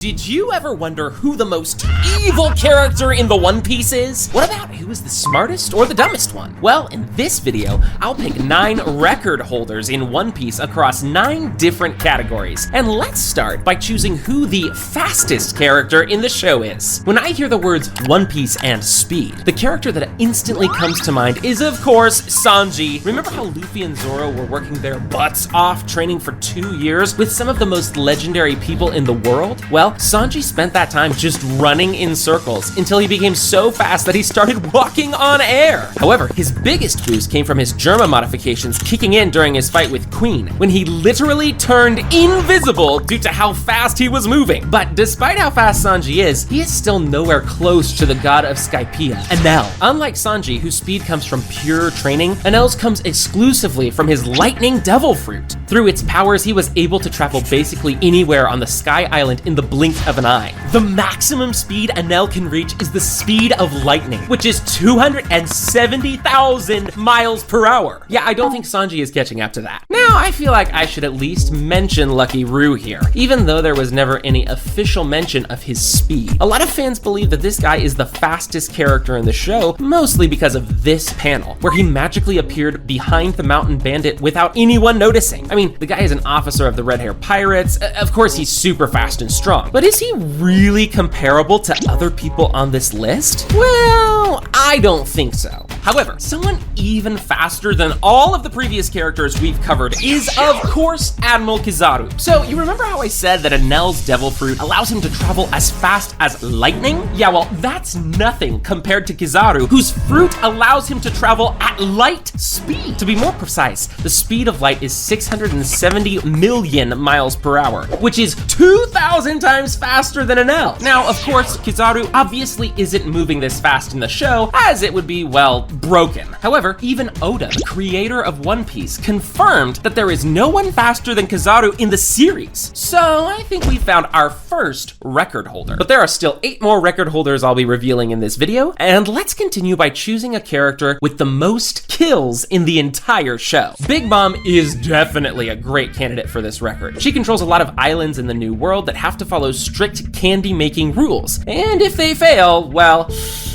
Did you ever wonder who the most evil character in the One Piece is? What about who is the smartest or the dumbest one? Well, in this video, I'll pick 9 record holders in One Piece across 9 different categories. And let's start by choosing who the fastest character in the show is. When I hear the words One Piece and speed, the character that instantly comes to mind is, of course, Sanji. Remember how Luffy and Zoro were working their butts off training for 2 years with some of the most legendary people in the world? Well, Sanji spent that time just running in circles until he became so fast that he started walking on air. However, his biggest boost came from his Germa modifications kicking in during his fight with Queen, when he literally turned invisible due to how fast he was moving. But despite how fast Sanji is, he is still nowhere close to the god of Skypiea, Enel. Unlike Sanji, whose speed comes from pure training, Enel's comes exclusively from his lightning devil fruit. Through its powers, he was able to travel basically anywhere on the Sky Island in the blink of an eye. The maximum speed Enel can reach is the speed of lightning, which is 270,000 miles per hour. Yeah, I don't think Sanji is catching up to that. Now, I feel like I should at least mention Lucky Roux here, even though there was never any official mention of his speed. A lot of fans believe that this guy is the fastest character in the show, mostly because of this panel, where he magically appeared behind the mountain bandit without anyone noticing. I mean, the guy is an officer of the Red Hair Pirates. Of course, he's super fast and strong, but is he really comparable to other people on this list? Well, I don't think so. However, someone even faster than all of the previous characters we've covered is, of course, Admiral Kizaru. So, you remember how I said that Enel's devil fruit allows him to travel as fast as lightning? Yeah, well, that's nothing compared to Kizaru, whose fruit allows him to travel at light speed. To be more precise, the speed of light is 670 million miles per hour, which is 2,000 times faster than Enel. Now, of course, Kizaru obviously isn't moving this fast in the show, as it would be, well, broken. However, even Oda, the creator of One Piece, confirmed that there is no one faster than Kizaru in the series. So I think we found our first record holder. But there are still 8 more record holders I'll be revealing in this video, and let's continue by choosing a character with the most kills in the entire show. Big Mom is definitely a great candidate for this record. She controls a lot of islands in the New World that have to follow strict candy-making rules, and if they fail, well,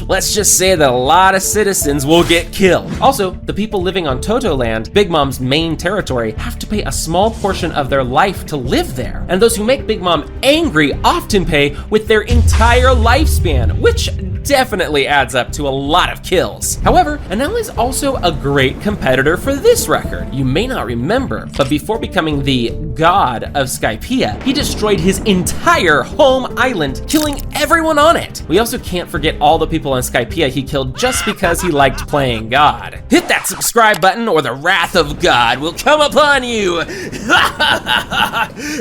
let's just say that a lot of citizens will get killed. Also, the people living on Toto Land, Big Mom's main territory, have to pay a small portion of their life to live there, and those who make Big Mom angry often pay with their entire lifespan, which definitely adds up to a lot of kills. However, Enel is also a great competitor for this record. You may not remember, but before becoming the god of Skypiea, he destroyed his entire home island, killing everyone on it. We also can't forget all the people on Skypiea he killed just because he liked playing God. Hit that subscribe button or the wrath of God will come upon you.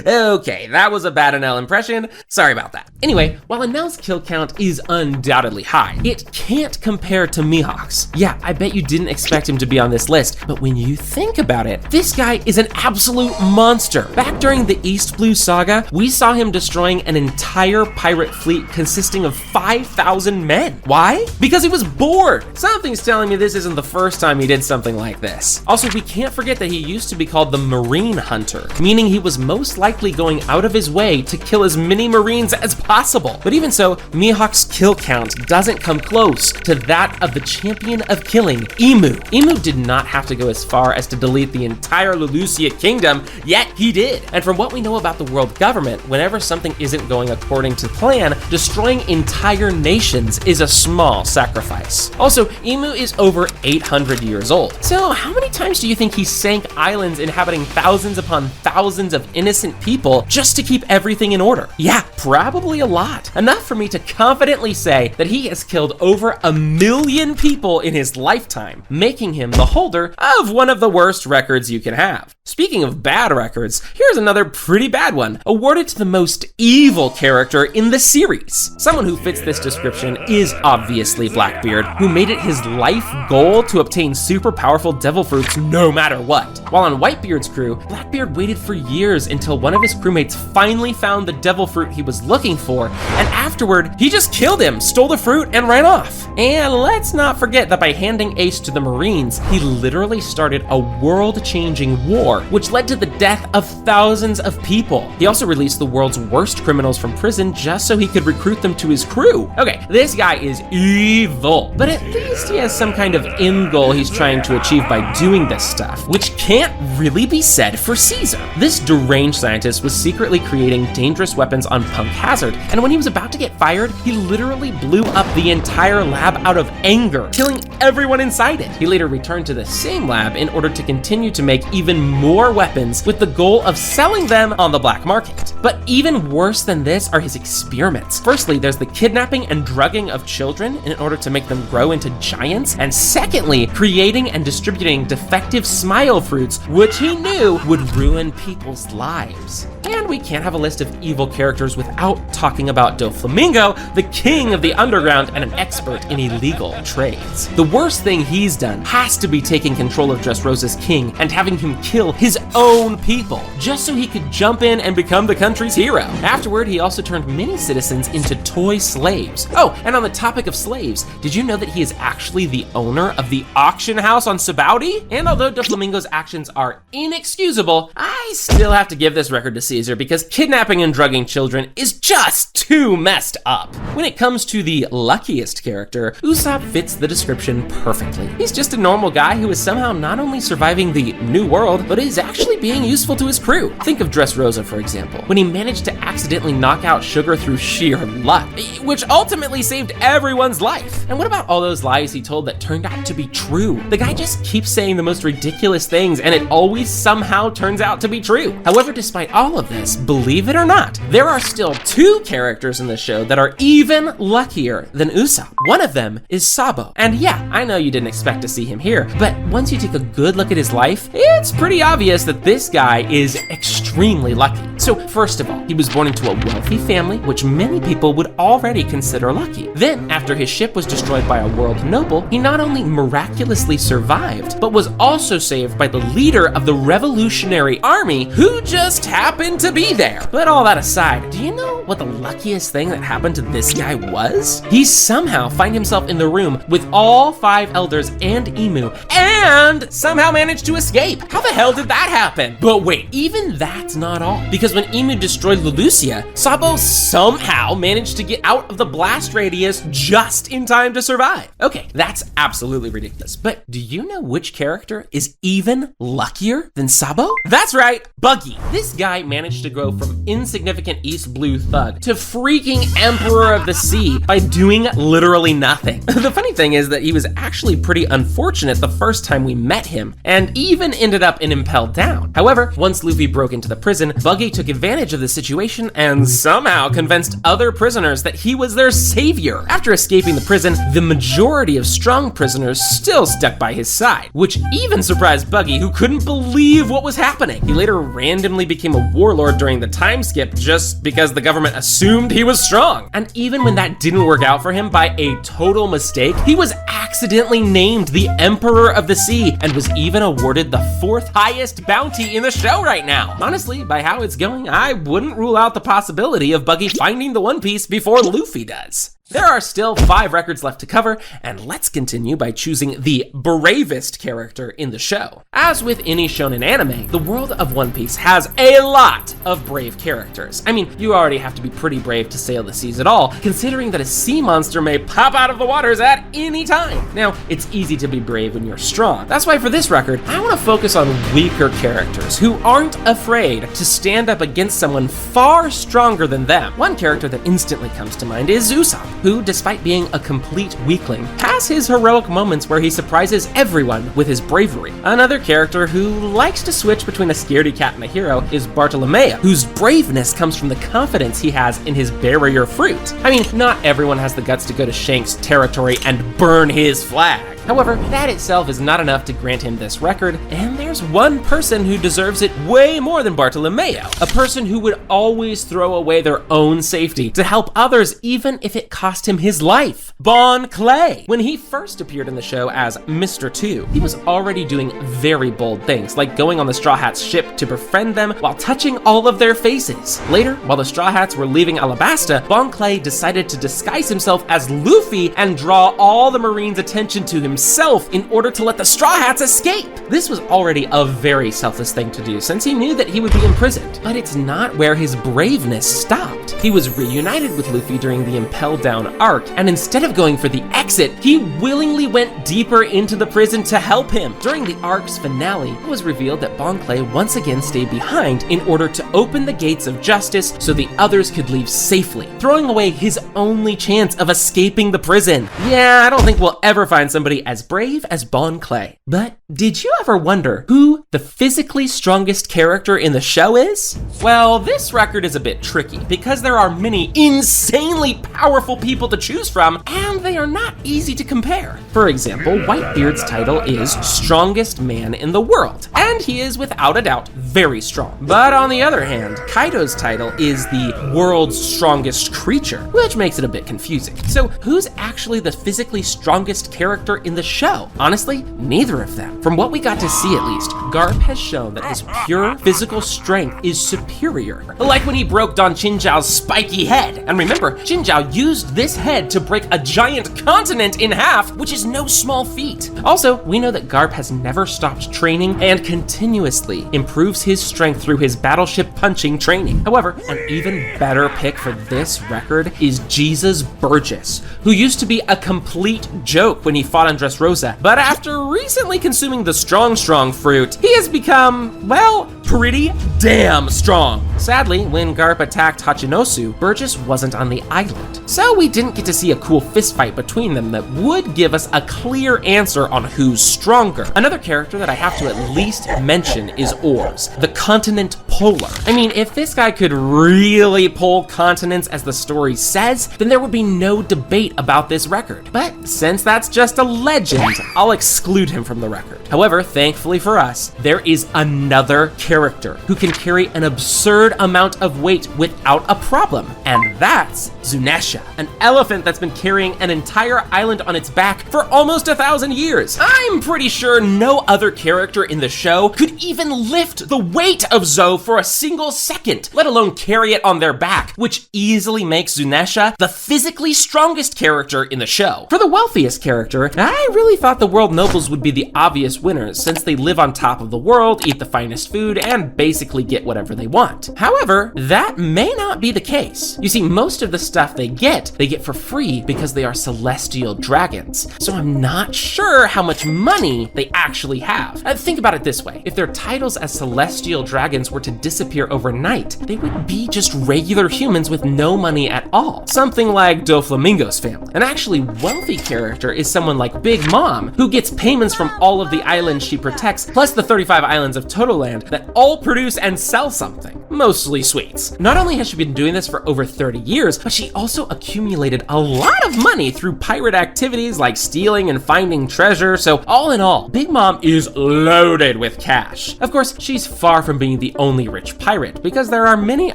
Okay, that was a bad Enel impression. Sorry about that. Anyway, while Enel's kill count is undoubtedly high, it can't compare to Mihawk's. Yeah, I bet you didn't expect him to be on this list, but when you think about it, this guy is an absolute monster. Back during the East Blue Saga, we saw him destroying an entire pirate fleet consisting of 5,000 men. Why? Because he was bored. Something's telling me this isn't the first time he did something like this. Also, we can't forget that he used to be called the Marine Hunter, meaning he was most likely going out of his way to kill as many Marines as possible. But even so, Mihawk's kill count doesn't come close to that of the champion of killing, Imu. Imu did not have to go as far as to delete the entire Leloucia kingdom, yet he did. And from what we know about the world government, whenever something isn't going according to plan, destroying entire nations is a small sacrifice. Also, Imu is over 800 years old. So how many times do you think he sank islands inhabiting thousands upon thousands of innocent people just to keep everything in order? Yeah, probably a lot. Enough for me to confidently say that he has killed over 1 million people in his lifetime, making him the holder of one of the worst records you can have. Speaking of bad records, here's another pretty bad one, awarded to the most evil character in the series. increase. Someone who fits this description is obviously Blackbeard, who made it his life goal to obtain super powerful devil fruits no matter what. While on Whitebeard's crew, Blackbeard waited for years until one of his crewmates finally found the devil fruit he was looking for, and afterward, he just killed him, stole the fruit, and ran off. And let's not forget that by handing Ace to the Marines, he literally started a world-changing war, which led to the death of thousands of people. He also released the world's worst criminals from prison just so he could recruit them to his crew. Okay, this guy is evil, but at least he has some kind of end goal he's trying to achieve by doing this stuff, which can't really be said for Caesar. This deranged scientist was secretly creating dangerous weapons on Punk Hazard, and when he was about to get fired, he literally blew up the entire lab out of anger, killing everyone inside it. He later returned to the same lab in order to continue to make even more weapons with the goal of selling them on the black market. But even worse than this are his experiments. Firstly, there's the kidnapping and drugging of children in order to make them grow into giants, and secondly, creating and distributing defective smile fruits, which he knew would ruin people's lives. And we can't have a list of evil characters without talking about Doflamingo, the king of the underground and an expert in illegal trades. The worst thing he's done has to be taking control of Dressrosa's king and having him kill his own people, just so he could jump in and become the country's hero. Afterward, he also turned many citizens into toy slaves. Oh, and on the topic of slaves, did you know that he is actually the owner of the auction house on Sabaudi? And although Doflamingo's actions are inexcusable, I still have to give this record to Caesar because kidnapping and drugging children is just too messed up. When it comes to the luckiest character, Usopp fits the description perfectly. He's just a normal guy who is somehow not only surviving the new world, but is actually being useful to his crew. Think of Dressrosa, for example, when he managed to accidentally knock out Sugar through sheer luck, which ultimately saved everyone's life. And what about all those lies he told that turned out to be true? The guy just keeps saying the most ridiculous things, and it always somehow turns out to be true. However, despite all of this, believe it or not, there are still two characters in the show that are even luckier than Usopp. One of them is Sabo. And yeah, I know you didn't expect to see him here, but once you take a good look at his life, it's pretty obvious that this guy is extremely lucky. So first of all, he was born into a wealthy family, which many people would already consider lucky. Then, after his ship was destroyed by a world noble, he not only miraculously survived, but was also saved by the leader of the Revolutionary Army, who just happened to be there. But all that aside, do you know what the luckiest thing that happened to this guy was? He somehow found himself in the room with all 5 elders and Emu, and somehow managed to escape. How the hell did that happen? But wait, even that's not all. Because when Emu destroyed Lulusia, Sabo somehow managed to get out of the blast radius just in time to survive. Okay, that's absolutely ridiculous. But do you know which character is even luckier than Sabo? That's right, Buggy. This guy managed to grow from insignificant East Blue thug to freaking Emperor of the Sea by doing literally nothing. The funny thing is that he was actually pretty unfortunate the first time we met him, and even ended up in Impelled Down. However, once Luffy broke into the prison, Buggy took advantage of the situation and somehow convinced other prisoners that he was their savior. After escaping the prison, the majority of strong prisoners still stuck by his side, which even surprised Buggy, who couldn't believe what was happening. He later randomly became a warlord during the time skip just because the government assumed he was strong. And even when that didn't work out for him by a total mistake, he was accidentally named the Emperor of the Sea and was even awarded the 4th highest bounty in the show right now. Honestly, by how it's going, I wouldn't rule out the possibility of Buggy finding the One Piece before Luffy does. There are still 5 records left to cover, and let's continue by choosing the bravest character in the show. As with any shonen anime, the world of One Piece has a lot of brave characters. I mean, you already have to be pretty brave to sail the seas at all, considering that a sea monster may pop out of the waters at any time. Now, it's easy to be brave when you're strong. That's why for this record, I want to focus on weaker characters who aren't afraid to stand up against someone far stronger than them. One character that instantly comes to mind is Usopp. who, despite being a complete weakling, has his heroic moments where he surprises everyone with his bravery. Another character who likes to switch between a scaredy cat and a hero is Bartolomeo, whose braveness comes from the confidence he has in his barrier fruit. I mean, not everyone has the guts to go to Shanks' territory and burn his flag. However, that itself is not enough to grant him this record, and there's one person who deserves it way more than Bartolomeo. A person who would always throw away their own safety to help others even if it cost him his life. Bon Clay! When he first appeared in the show as Mr. 2, he was already doing very bold things, like going on the Straw Hats' ship to befriend them while touching all of their faces. Later, while the Straw Hats were leaving Alabasta, Bon Clay decided to disguise himself as Luffy and draw all the Marines' attention to himself in order to let the Straw Hats escape. This was already a very selfless thing to do since he knew that he would be imprisoned, but it's not where his braveness stopped. He was reunited with Luffy during the Impel Down arc, and instead of going for the exit, he willingly went deeper into the prison to help him. During the arc's finale, it was revealed that Bon Clay once again stayed behind in order to open the gates of justice so the others could leave safely, throwing away his only chance of escaping the prison. Yeah, I don't think we'll ever find somebody as brave as Bon Clay. But did you ever wonder who the physically strongest character in the show is? Well, this record is a bit tricky because there are many insanely powerful people to choose from, and they are not easy to compare. For example, Whitebeard's title is Strongest Man in the World, and he is without a doubt very strong. But on the other hand, Kaido's title is the World's Strongest Creature, which makes it a bit confusing. So who's actually the physically strongest character in the show? Honestly, neither of them. From what we got to see at least, Garp has shown that his pure physical strength is superior. Like when he broke Don Chinzhao's spiky head. And remember, Chinzhao used this head to break a giant continent in half, which is no small feat. Also, we know that Garp has never stopped training and continuously improves his strength through his battleship punching training. However, an even better pick for this record is Jesus Burgess, who used to be a complete joke when he fought on Dressrosa, but after recently consuming the strong fruit, he has become, well, pretty damn strong. Sadly, when Garp attacked Hachinosu, Burgess wasn't on the island, so we didn't get to see a cool fistfight between them that would give us a clear answer on who's stronger. Another character that I have to at least mention is Ors, the continent polar. I mean, if this guy could really pull continents as the story says, then there would be no debate about this record. But since that's just a legend, I'll exclude him from the record. However, thankfully for us, there is another character who can carry an absurd amount of weight without a problem, and that's Zunesha, an elephant that's been carrying an entire island on its back for almost 1,000 years. I'm pretty sure no other character in the show could even lift the weight of Zou for a single second, let alone carry it on their back, which easily makes Zunesha the physically strongest character in the show. For the wealthiest character, I really thought the world nobles would be the obvious winners since they live on top of the world, eat the finest food, and basically get whatever they want. However, that may not be the case. You see, most of the stuff they get for free because they are celestial dragons. So I'm not sure how much money they actually have. Think about it this way. If their titles as celestial dragons were to disappear overnight, they would be just regular humans with no money at all. Something like Doflamingo's family. An actually wealthy character is someone like Big Mom, who gets payments from all of the islands she protects, plus the 35 islands of Totoland that all produce and sell something. Mostly sweets. Not only has she been doing this for over 30 years, but she also accumulated a lot of money through pirate activities like stealing and finding treasure, so all in all, Big Mom is loaded with cash. Of course, she's far from being the only rich pirate, because there are many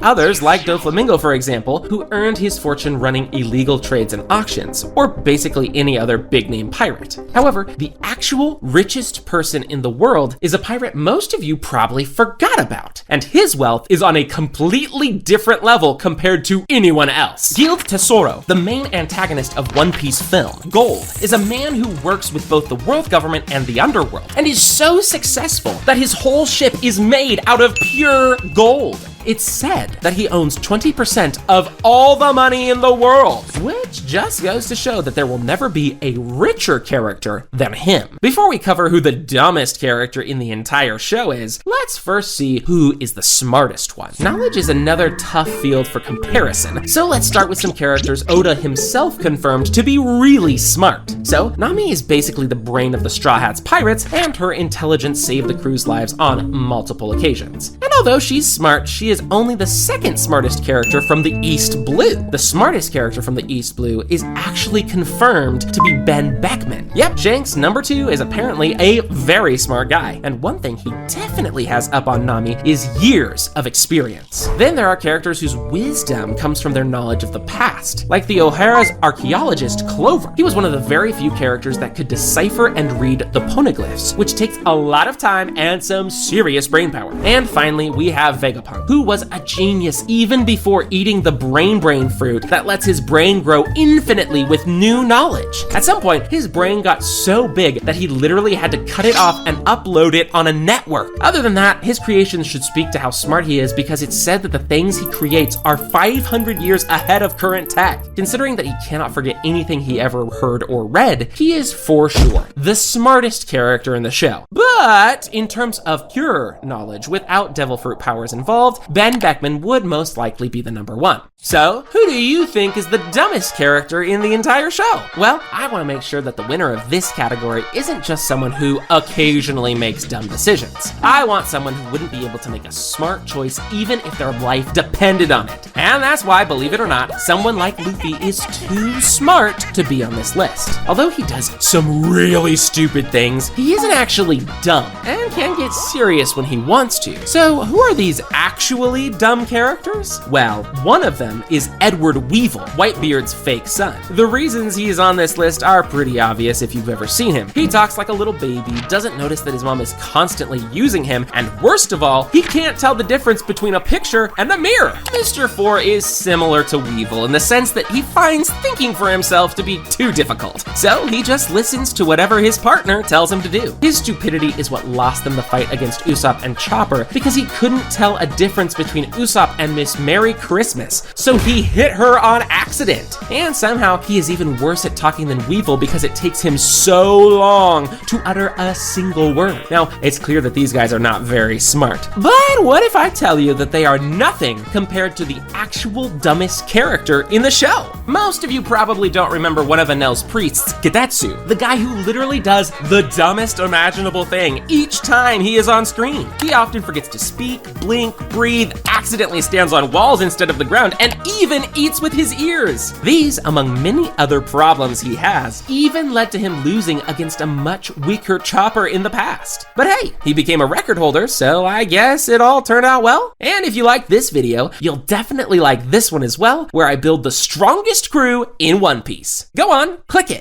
others, like Doflamingo for example, who earned his fortune running illegal trades and auctions, or basically any other big-name pirate. However, the actual richest person in the world is a pirate most of you probably forgot about, and his wealth is on a completely different level compared to anyone else. Guild Tesoro, the main antagonist of One Piece film, Gold, is a man who works with both the world government and the underworld, and is so successful that his whole ship is made out of pure gold. It's said that he owns 20% of all the money in the world, which just goes to show that there will never be a richer character than him. Before we cover who the dumbest character in the entire show is, let's first see who is the smartest one. Knowledge is another tough field for comparison, so let's start with some characters Oda himself confirmed to be really smart. So, Nami is basically the brain of the Straw Hats Pirates, and her intelligence saved the crew's lives on multiple occasions. And although she's smart, she is only the second smartest character from the East Blue. The smartest character from the East Blue is actually confirmed to be Ben Beckman. Yep, Shanks number 2 is apparently a very smart guy, and one thing he definitely has up on Nami is years of experience. Then there are characters whose wisdom comes from their knowledge of the past, like the O'Hara's archaeologist Clover. He was one of the very few characters that could decipher and read the poneglyphs, which takes a lot of time and some serious brainpower. And finally, we have Vegapunk, who was a genius even before eating the brain fruit that lets his brain grow infinitely with new knowledge. At some point, his brain got so big that he literally had to cut it off and upload it on a network. Other than that, his creations should speak to how smart he is, because it's said that the things he creates are 500 years ahead of current tech. Considering that he cannot forget anything he ever heard or read, he is for sure the smartest character in the show. But in terms of pure knowledge, without devil fruit powers involved, Ben Beckman would most likely be the number 1. So, who do you think is the dumbest character in the entire show? Well, I want to make sure that the winner of this category isn't just someone who occasionally makes dumb decisions. I want someone who wouldn't be able to make a smart choice even if their life depended on it. And that's why, believe it or not, someone like Luffy is too smart to be on this list. Although he does some really stupid things, he isn't actually dumb and can get serious when he wants to. So, who are these actually dumb characters? Well, one of them is Edward Weevil, Whitebeard's fake son. The reasons he's on this list are pretty obvious if you've ever seen him. He talks like a little baby, doesn't notice that his mom is constantly using him, and worst of all, he can't tell the difference between a picture and a mirror. Mr. 4 is similar to Weevil in the sense that he finds thinking for himself to be too difficult. So he just listens to whatever his partner tells him to do. His stupidity is what lost them the fight against Usopp and Chopper, because he couldn't tell a difference between Usopp and Miss Merry Christmas, so he hit her on accident. And somehow he is even worse at talking than Weevil because it takes him so long to utter a single word. Now, it's clear that these guys are not very smart, but what if I tell you that they are nothing compared to the actual dumbest character in the show? Most of you probably don't remember one of Enel's priests, Gedatsu, the guy who literally does the dumbest imaginable thing each time he is on screen. He often forgets to speak, blink, breathe, accidentally stands on walls instead of the ground, and even eats with his ears. These, among many other problems he has, even led to him losing against a much weaker Chopper in the past. But hey, he became a record holder, so I guess it all turned out well. And if you liked this video, you'll definitely like this one as well, where I build the strongest crew in One Piece. Go on, click it.